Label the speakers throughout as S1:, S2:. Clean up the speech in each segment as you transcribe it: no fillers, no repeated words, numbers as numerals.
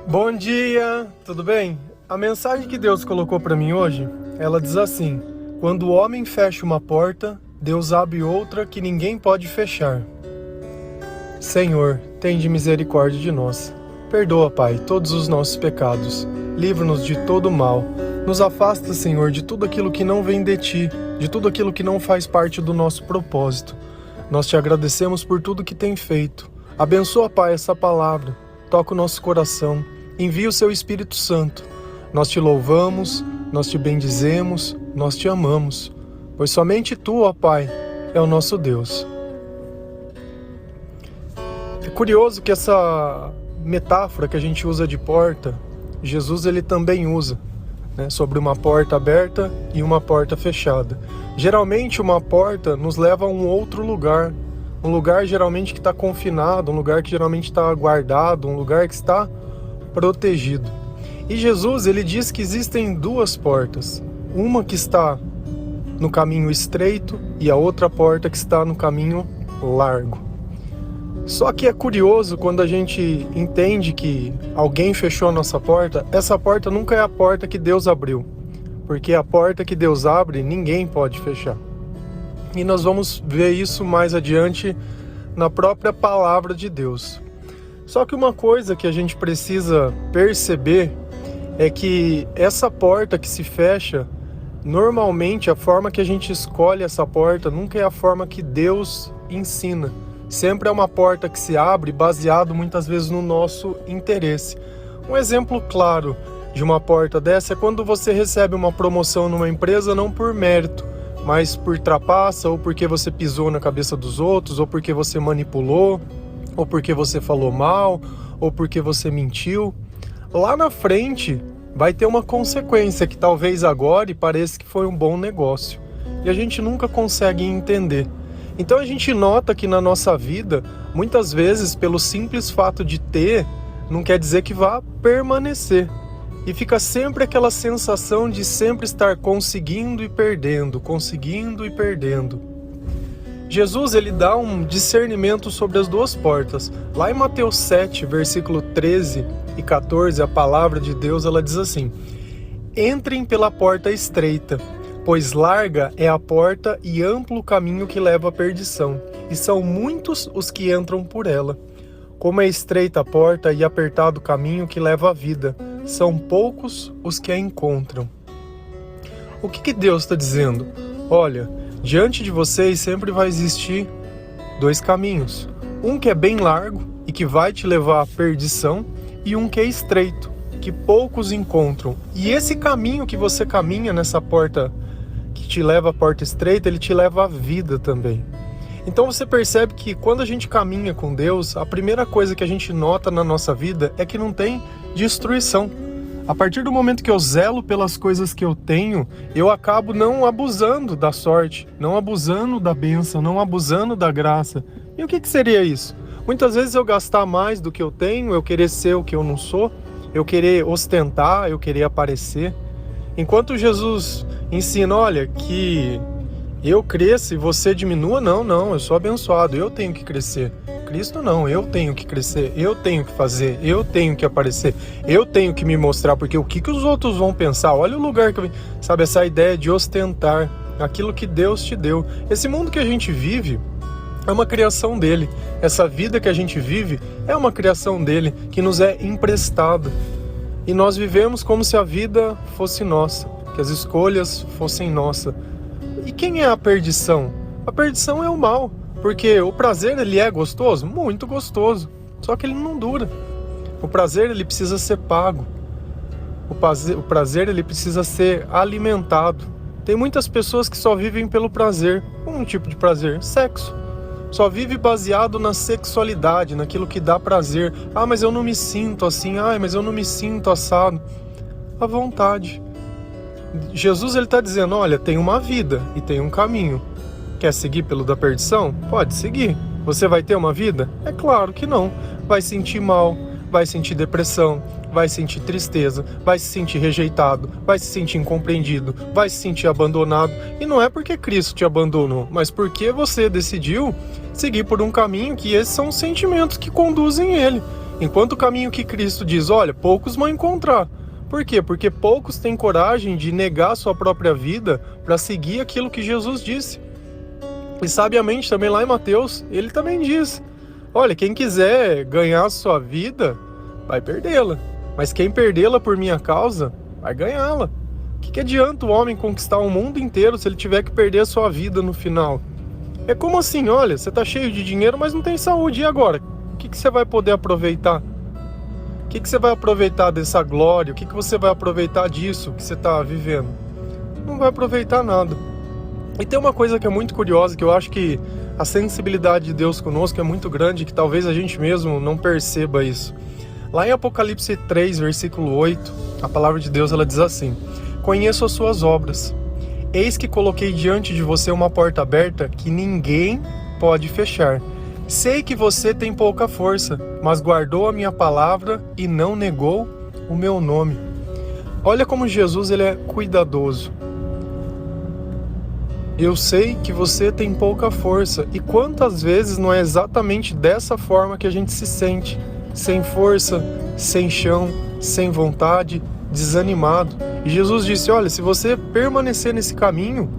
S1: Bom dia, tudo bem? A mensagem que Deus colocou para mim hoje, ela diz assim: quando o homem fecha uma porta, Deus abre outra que ninguém pode fechar. Senhor, tende misericórdia de nós. Perdoa, Pai, todos os nossos pecados. Livra-nos de todo mal. Nos afasta, Senhor, de tudo aquilo que não vem de Ti, de tudo aquilo que não faz parte do nosso propósito. Nós Te agradecemos por tudo que tem feito. Abençoa, Pai, essa palavra. Toca o nosso coração. Envia o Seu Espírito Santo. Nós Te louvamos, nós Te bendizemos, nós Te amamos. Pois somente Tu, ó Pai, é o nosso Deus. É curioso que essa metáfora que a gente usa de porta, Jesus ele também usa, né, sobre uma porta aberta e uma porta fechada. Geralmente uma porta nos leva a um outro lugar, um lugar geralmente que está confinado, um lugar que geralmente está guardado, um lugar que está protegido. E Jesus ele diz que existem duas portas, uma que está no caminho estreito e a outra porta que está no caminho largo. Só que é curioso quando a gente entende que alguém fechou a nossa porta, essa porta nunca é a porta que Deus abriu, porque a porta que Deus abre, ninguém pode fechar. E nós vamos ver isso mais adiante na própria palavra de Deus. Só que uma coisa que a gente precisa perceber é que essa porta que se fecha, normalmente a forma que a gente escolhe essa porta nunca é a forma que Deus ensina. Sempre é uma porta que se abre baseado muitas vezes no nosso interesse. Um exemplo claro de uma porta dessa é quando você recebe uma promoção numa empresa não por mérito, mas por trapaça, ou porque você pisou na cabeça dos outros, ou porque você manipulou, ou porque você falou mal, ou porque você mentiu. Lá na frente vai ter uma consequência que talvez agora pareça que foi um bom negócio. E a gente nunca consegue entender. Então a gente nota que na nossa vida, muitas vezes, pelo simples fato de ter, não quer dizer que vá permanecer. E fica sempre aquela sensação de sempre estar conseguindo e perdendo, conseguindo e perdendo. Jesus ele dá um discernimento sobre as duas portas. Lá em Mateus 7, versículo 13 e 14, a palavra de Deus ela diz assim: entrem pela porta estreita, pois larga é a porta e amplo o caminho que leva à perdição, e são muitos os que entram por ela. Como é estreita a porta e apertado o caminho que leva à vida, são poucos os que a encontram. O que Deus está dizendo? Olha, diante de vocês sempre vai existir dois caminhos. Um que é bem largo e que vai te levar à perdição, e um que é estreito, que poucos encontram. E esse caminho que você caminha nessa porta que te leva à porta estreita, ele te leva à vida também. Então você percebe que quando a gente caminha com Deus, a primeira coisa que a gente nota na nossa vida é que não tem destruição. A partir do momento que eu zelo pelas coisas que eu tenho, eu acabo não abusando da sorte, não abusando da bênção, não abusando da graça. E o que seria isso? Muitas vezes eu gastar mais do que eu tenho, eu querer ser o que eu não sou, eu querer ostentar, eu querer aparecer. Enquanto Jesus ensina, olha, que eu cresça e você diminua, não, eu sou abençoado, eu tenho que crescer. Cristo não, eu tenho que crescer, eu tenho que fazer, eu tenho que aparecer, eu tenho que me mostrar, porque o que os outros vão pensar? Olha o lugar que eu... Sabe, essa ideia de ostentar aquilo que Deus te deu. Esse mundo que a gente vive é uma criação dele. Essa vida que a gente vive é uma criação dele, que nos é emprestada. E nós vivemos como se a vida fosse nossa, que as escolhas fossem nossas. E quem é a perdição? A perdição é o mal, porque o prazer ele é gostoso? Muito gostoso, só que ele não dura. O prazer ele precisa ser pago. O prazer ele precisa ser alimentado. Tem muitas pessoas que só vivem pelo prazer. Um tipo de prazer, sexo. Só vive baseado na sexualidade, naquilo que dá prazer. Ah, mas eu não me sinto assim. Ah, mas eu não me sinto assado. À vontade. Jesus ele está dizendo, olha, tem uma vida e tem um caminho. Quer seguir pelo da perdição? Pode seguir. Você vai ter uma vida? É claro que não. Vai sentir mal, vai sentir depressão, vai sentir tristeza, vai se sentir rejeitado, vai se sentir incompreendido, vai se sentir abandonado. E não é porque Cristo te abandonou, mas porque você decidiu seguir por um caminho que esses são os sentimentos que conduzem ele. Enquanto o caminho que Cristo diz, olha, poucos vão encontrar. Por quê? Porque poucos têm coragem de negar sua própria vida para seguir aquilo que Jesus disse. E sabiamente também lá em Mateus, ele também diz, olha, quem quiser ganhar a sua vida, vai perdê-la. Mas quem perdê-la por minha causa, vai ganhá-la. O que adianta o homem conquistar o mundo inteiro se ele tiver que perder a sua vida no final? É como assim, olha, você está cheio de dinheiro, mas não tem saúde, e agora? O que você vai poder aproveitar? O que você vai aproveitar dessa glória? O que você vai aproveitar disso que você está vivendo? Não vai aproveitar nada. E tem uma coisa que é muito curiosa, que eu acho que a sensibilidade de Deus conosco é muito grande, que talvez a gente mesmo não perceba isso. Lá em Apocalipse 3, versículo 8, a palavra de Deus ela diz assim: conheço as suas obras. Eis que coloquei diante de você uma porta aberta que ninguém pode fechar. Sei que você tem pouca força, mas guardou a minha palavra e não negou o meu nome. Olha como Jesus ele é cuidadoso. Eu sei que você tem pouca força. E quantas vezes não é exatamente dessa forma que a gente se sente? Sem força, sem chão, sem vontade, desanimado. E Jesus disse, olha, se você permanecer nesse caminho,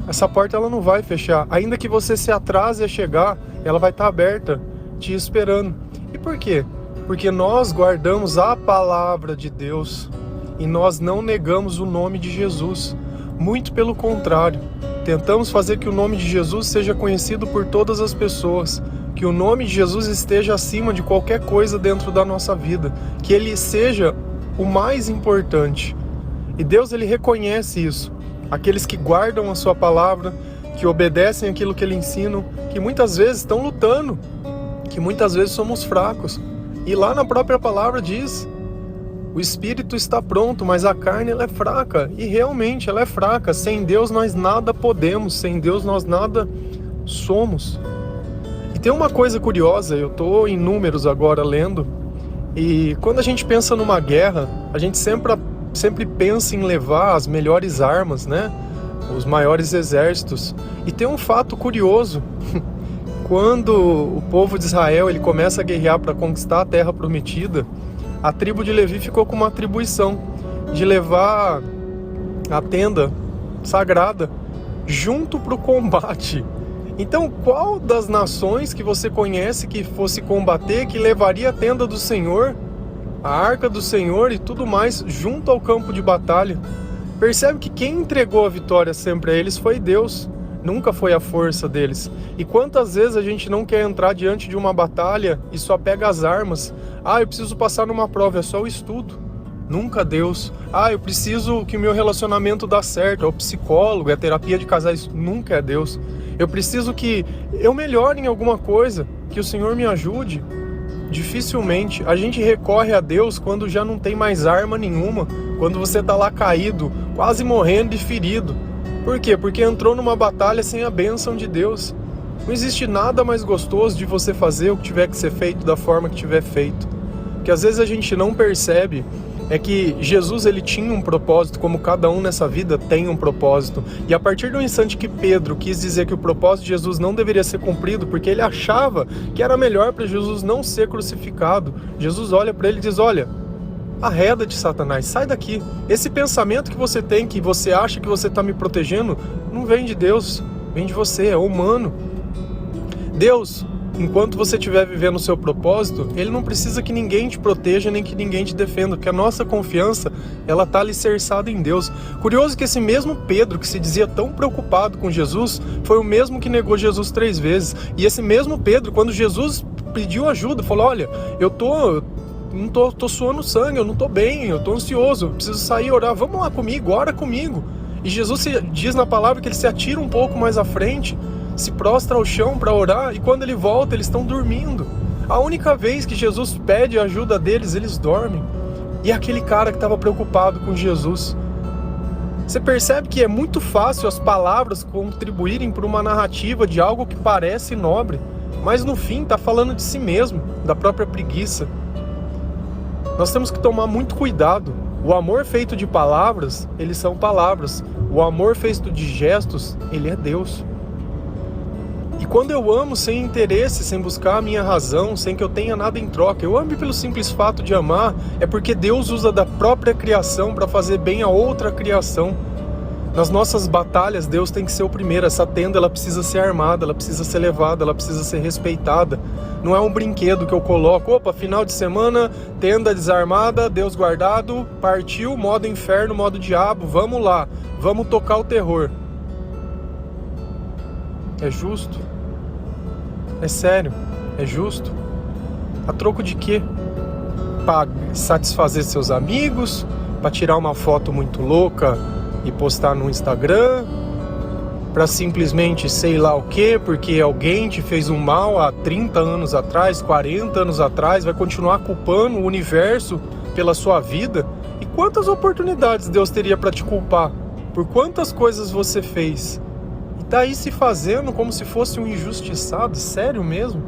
S1: essa porta ela não vai fechar. Ainda que você se atrase a chegar, ela vai estar aberta, te esperando. E por quê? Porque nós guardamos a palavra de Deus e nós não negamos o nome de Jesus. Muito pelo contrário, tentamos fazer que o nome de Jesus seja conhecido por todas as pessoas, que o nome de Jesus esteja acima de qualquer coisa dentro da nossa vida, que ele seja o mais importante. E Deus ele reconhece isso. Aqueles que guardam a sua palavra, que obedecem aquilo que ele ensina, que muitas vezes estão lutando, que muitas vezes somos fracos. E lá na própria palavra diz, o espírito está pronto, mas a carne ela é fraca. E realmente ela é fraca. Sem Deus nós nada podemos, sem Deus nós nada somos. E tem uma coisa curiosa, eu estou em Números agora lendo, e quando a gente pensa numa guerra, a gente sempre pensa em levar as melhores armas, né? Os maiores exércitos. E tem um fato curioso. Quando o povo de Israel ele começa a guerrear para conquistar a terra prometida, a tribo de Levi ficou com uma atribuição de levar a tenda sagrada junto para o combate. Então, qual das nações que você conhece que fosse combater, que levaria a tenda do Senhor, a arca do Senhor e tudo mais junto ao campo de batalha? Percebe que quem entregou a vitória sempre a eles foi Deus, nunca foi a força deles. E quantas vezes a gente não quer entrar diante de uma batalha e só pega as armas? Ah, eu preciso passar numa prova, é só o estudo. Nunca Deus. Ah, eu preciso que o meu relacionamento dê certo, é o psicólogo, é a terapia de casais. Nunca é Deus. Eu preciso que eu melhore em alguma coisa, que o Senhor me ajude. Dificilmente. A gente recorre a Deus quando já não tem mais arma nenhuma, quando você está lá caído, quase morrendo e ferido. Por quê? Porque entrou numa batalha sem a bênção de Deus. Não existe nada mais gostoso de você fazer o que tiver que ser feito da forma que tiver feito. O que às vezes a gente não percebe é que Jesus ele tinha um propósito, como cada um nessa vida tem um propósito. E a partir do instante que Pedro quis dizer que o propósito de Jesus não deveria ser cumprido, porque ele achava que era melhor para Jesus não ser crucificado, Jesus olha para ele e diz, olha, arreda de Satanás, sai daqui. Esse pensamento que você tem, que você acha que você está me protegendo, não vem de Deus, vem de você, é humano. Deus, enquanto você estiver vivendo o seu propósito, ele não precisa que ninguém te proteja, nem que ninguém te defenda, porque a nossa confiança, ela está alicerçada em Deus. Curioso que esse mesmo Pedro, que se dizia tão preocupado com Jesus, foi o mesmo que negou Jesus 3 vezes. E esse mesmo Pedro, quando Jesus pediu ajuda, falou, olha, eu tô suando sangue, eu não tô bem, eu tô ansioso, eu preciso sair e orar, vamos lá comigo, ora comigo. E Jesus diz na palavra que ele se atira um pouco mais à frente, se prostra ao chão para orar, e quando ele volta, eles estão dormindo. A única vez que Jesus pede a ajuda deles, eles dormem. E é aquele cara que estava preocupado com Jesus. Você percebe que é muito fácil as palavras contribuírem para uma narrativa de algo que parece nobre, mas no fim está falando de si mesmo, da própria preguiça. Nós temos que tomar muito cuidado. O amor feito de palavras, eles são palavras. O amor feito de gestos, ele é Deus. E quando eu amo sem interesse, sem buscar a minha razão, sem que eu tenha nada em troca, eu amo pelo simples fato de amar, é porque Deus usa da própria criação para fazer bem a outra criação. Nas nossas batalhas, Deus tem que ser o primeiro. Essa tenda, ela precisa ser armada, ela precisa ser levada, ela precisa ser respeitada. Não é um brinquedo que eu coloco, opa, final de semana, tenda desarmada, Deus guardado, partiu, modo inferno, modo diabo, vamos lá, vamos tocar o terror. É justo? É sério? É justo? A troco de quê? Para satisfazer seus amigos? Para tirar uma foto muito louca e postar no Instagram, para simplesmente sei lá o quê, porque alguém te fez um mal há 30 anos atrás, 40 anos atrás, vai continuar culpando o universo pela sua vida? E quantas oportunidades Deus teria para te culpar? Por quantas coisas você fez? E tá aí se fazendo como se fosse um injustiçado? Sério mesmo?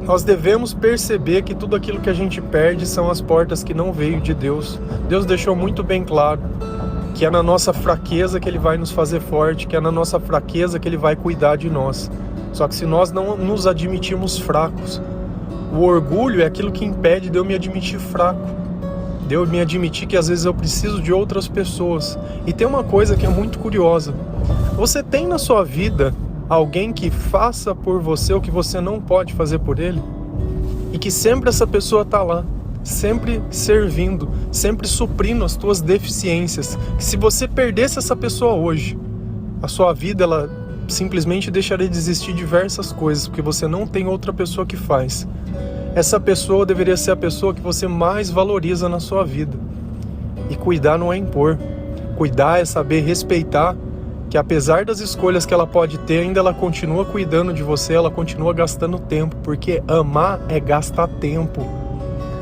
S1: Nós devemos perceber que tudo aquilo que a gente perde são as portas que não veio de Deus. Deus deixou muito bem claro que é na nossa fraqueza que Ele vai nos fazer forte, que é na nossa fraqueza que Ele vai cuidar de nós. Só que se nós não nos admitirmos fracos, o orgulho é aquilo que impede de eu me admitir fraco, de eu me admitir que às vezes eu preciso de outras pessoas. E tem uma coisa que é muito curiosa: você tem na sua vida alguém que faça por você o que você não pode fazer por ele? E que sempre essa pessoa está lá, sempre servindo, sempre suprindo as tuas deficiências. Que se você perdesse essa pessoa hoje, a sua vida ela simplesmente deixaria de existir diversas coisas, porque você não tem outra pessoa que faz. Essa pessoa deveria ser a pessoa que você mais valoriza na sua vida. E cuidar não é impor. Cuidar é saber respeitar que apesar das escolhas que ela pode ter, ainda ela continua cuidando de você, ela continua gastando tempo, porque amar é gastar tempo.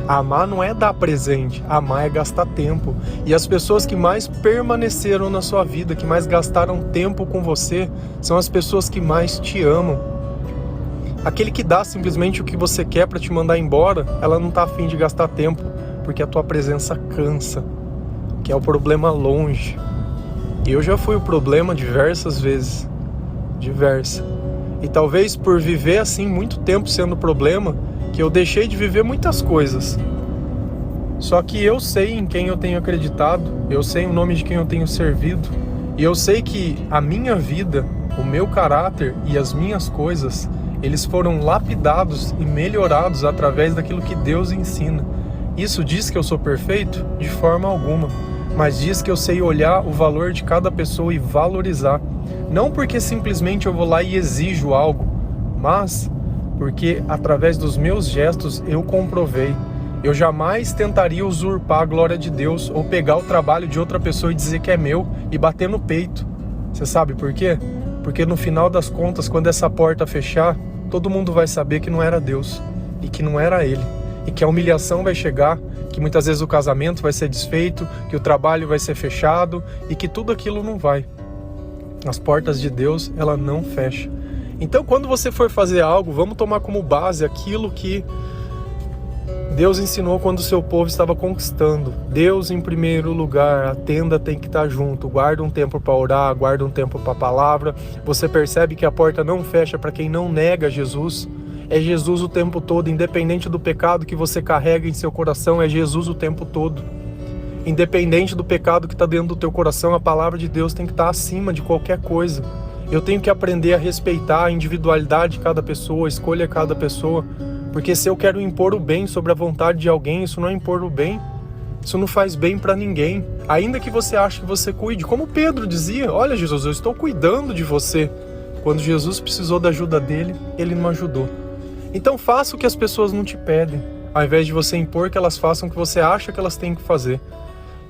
S1: Amar não é dar presente, amar é gastar tempo. E as pessoas que mais permaneceram na sua vida, que mais gastaram tempo com você, são as pessoas que mais te amam. Aquele que dá simplesmente o que você quer para te mandar embora, ela não está a fim de gastar tempo, porque a tua presença cansa, que é o problema longe. E eu já fui o problema diversas vezes, e talvez por viver assim muito tempo sendo o problema, que eu deixei de viver muitas coisas. Só que eu sei em quem eu tenho acreditado, eu sei o nome de quem eu tenho servido, e eu sei que a minha vida, o meu caráter e as minhas coisas, eles foram lapidados e melhorados através daquilo que Deus ensina. Isso diz que eu sou perfeito? De forma alguma. Mas diz que eu sei olhar o valor de cada pessoa e valorizar. Não porque simplesmente eu vou lá e exijo algo, mas porque através dos meus gestos eu comprovei. Eu jamais tentaria usurpar a glória de Deus ou pegar o trabalho de outra pessoa e dizer que é meu e bater no peito. Você sabe por quê? Porque no final das contas, quando essa porta fechar, todo mundo vai saber que não era Deus e que não era Ele. E que a humilhação vai chegar, que muitas vezes o casamento vai ser desfeito, que o trabalho vai ser fechado e que tudo aquilo não vai. As portas de Deus, ela não fecha. Então, quando você for fazer algo, vamos tomar como base aquilo que Deus ensinou quando o seu povo estava conquistando. Deus em primeiro lugar, a tenda tem que estar junto. Guarda um tempo para orar, guarda um tempo para a palavra. Você percebe que a porta não fecha para quem não nega Jesus. É Jesus o tempo todo, independente do pecado que você carrega em seu coração, é Jesus o tempo todo. Independente do pecado que está dentro do teu coração, a palavra de Deus tem que estar acima de qualquer coisa. Eu tenho que aprender a respeitar a individualidade de cada pessoa, a escolha de cada pessoa, porque se eu quero impor o bem sobre a vontade de alguém, isso não é impor o bem, isso não faz bem para ninguém. Ainda que você ache que você cuide, como Pedro dizia, olha Jesus, eu estou cuidando de você. Quando Jesus precisou da ajuda dele, ele não ajudou. Então faça o que as pessoas não te pedem, ao invés de você impor que elas façam o que você acha que elas têm que fazer.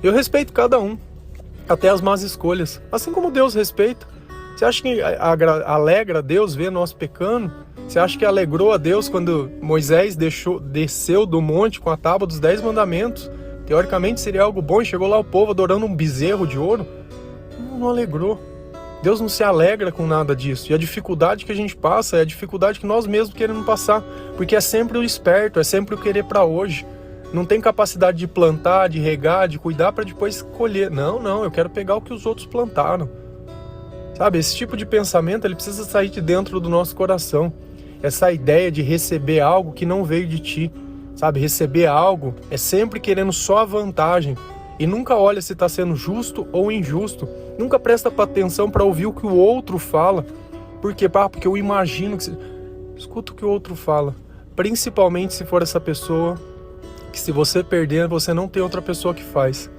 S1: Eu respeito cada um, até as más escolhas, assim como Deus respeita. Você acha que alegra a Deus ver nós pecando? Você acha que alegrou a Deus quando Moisés desceu do monte com a tábua dos 10 mandamentos? Teoricamente seria algo bom e chegou lá o povo adorando um bezerro de ouro? Não alegrou. Deus não se alegra com nada disso. E a dificuldade que a gente passa é a dificuldade que nós mesmos queremos passar. Porque é sempre o esperto, é sempre o querer para hoje. Não tem capacidade de plantar, de regar, de cuidar para depois colher. Não, eu quero pegar o que os outros plantaram. Sabe, esse tipo de pensamento ele precisa sair de dentro do nosso coração. Essa ideia de receber algo que não veio de ti. Sabe, receber algo é sempre querendo só a vantagem. E nunca olha se está sendo justo ou injusto. Nunca presta atenção para ouvir o que o outro fala. Por quê? Porque eu imagino que... Escuta o que o outro fala. Principalmente se for essa pessoa que, se você perder, você não tem outra pessoa que faz.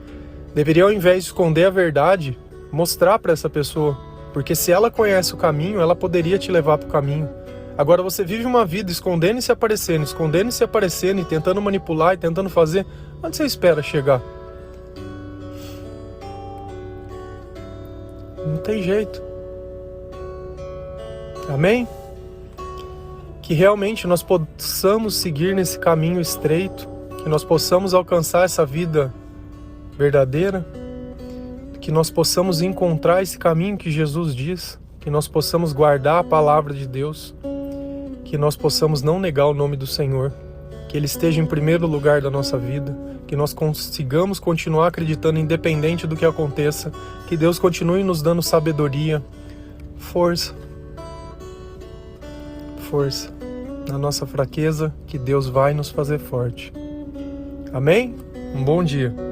S1: Deveria, ao invés de esconder a verdade, mostrar para essa pessoa. Porque se ela conhece o caminho, ela poderia te levar para o caminho. Agora você vive uma vida escondendo e se aparecendo e tentando manipular e tentando fazer. Onde você espera chegar? Não tem jeito. Amém? Que realmente nós possamos seguir nesse caminho estreito, que nós possamos alcançar essa vida verdadeira, que nós possamos encontrar esse caminho que Jesus diz, que nós possamos guardar a palavra de Deus, que nós possamos não negar o nome do Senhor, que Ele esteja em primeiro lugar da nossa vida, que nós consigamos continuar acreditando independente do que aconteça, que Deus continue nos dando sabedoria, força, na nossa fraqueza, que Deus vai nos fazer forte. Amém? Um bom dia.